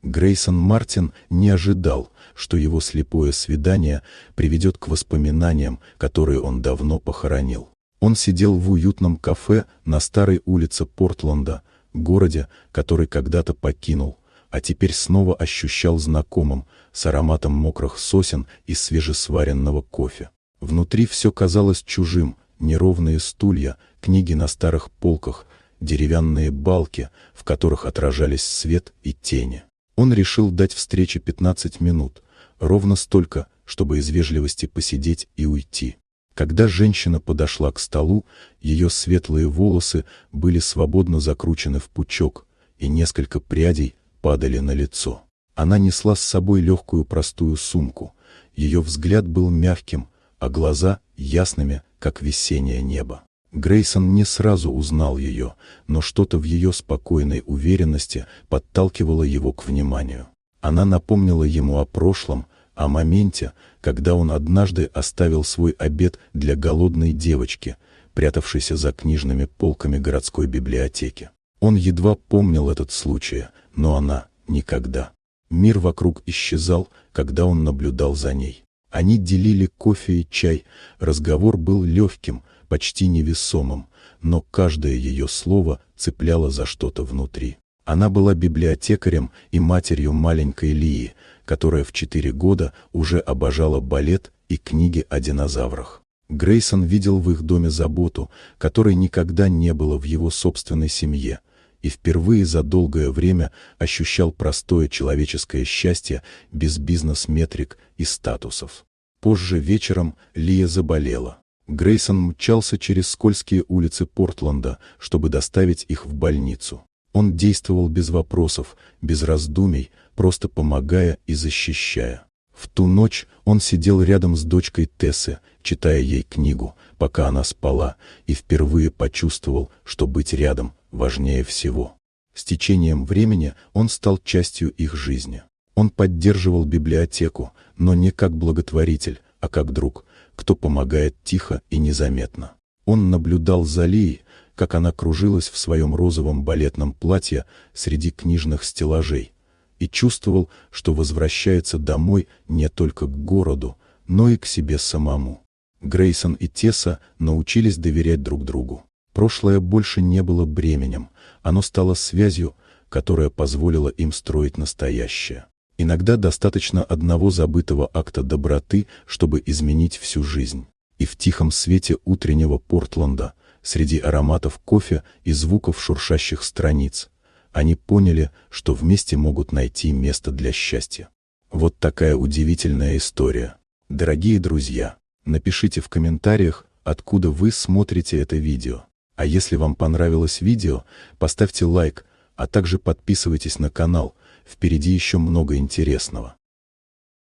Грейсон Мартин не ожидал, что его слепое свидание приведет к воспоминаниям, которые он давно похоронил. Он сидел в уютном кафе на старой улице Портленда, городе, который когда-то покинул, а теперь снова ощущал знакомым, с ароматом мокрых сосен и свежесваренного кофе. Внутри все казалось чужим: неровные стулья, книги на старых полках, деревянные балки, в которых отражались свет и тени. Он решил дать встрече 15 минут, ровно столько, чтобы из вежливости посидеть и уйти. Когда женщина подошла к столу, ее светлые волосы были свободно закручены в пучок, и несколько прядей падали на лицо. Она несла с собой легкую простую сумку. Ее взгляд был мягким, а глаза ясными, как весеннее небо. Грейсон не сразу узнал ее, но что-то в ее спокойной уверенности подталкивало его к вниманию. Она напомнила ему о прошлом, о моменте, когда он однажды оставил свой обед для голодной девочки, прятавшейся за книжными полками городской библиотеки. Он едва помнил этот случай, но она — никогда. Мир вокруг исчезал, когда он наблюдал за ней. Они делили кофе и чай, разговор был легким, почти невесомым, но каждое ее слово цепляло за что-то внутри. Она была библиотекарем и матерью маленькой Лии, которая в 4 года уже обожала балет и книги о динозаврах. Грейсон видел в их доме заботу, которой никогда не было в его собственной семье, и впервые за долгое время ощущал простое человеческое счастье без бизнес-метрик и статусов. Позже вечером Лия заболела. Грейсон мчался через скользкие улицы Портленда, чтобы доставить их в больницу. Он действовал без вопросов, без раздумий, просто помогая и защищая. В ту ночь он сидел рядом с дочкой Тессы, читая ей книгу, пока она спала, и впервые почувствовал, что быть рядом важнее всего. С течением времени он стал частью их жизни. Он поддерживал библиотеку, но не как благотворитель, а как друг, кто помогает тихо и незаметно. Он наблюдал за Лией, как она кружилась в своем розовом балетном платье среди книжных стеллажей, и чувствовал, что возвращается домой не только к городу, но и к себе самому. Грейсон и Тесса научились доверять друг другу. Прошлое больше не было бременем, оно стало связью, которая позволила им строить настоящее. Иногда достаточно одного забытого акта доброты, чтобы изменить всю жизнь. И в тихом свете утреннего Портленда, среди ароматов кофе и звуков шуршащих страниц, они поняли, что вместе могут найти место для счастья. Вот такая удивительная история. Дорогие друзья, напишите в комментариях, откуда вы смотрите это видео. А если вам понравилось видео, поставьте лайк, а также подписывайтесь на канал, впереди еще много интересного.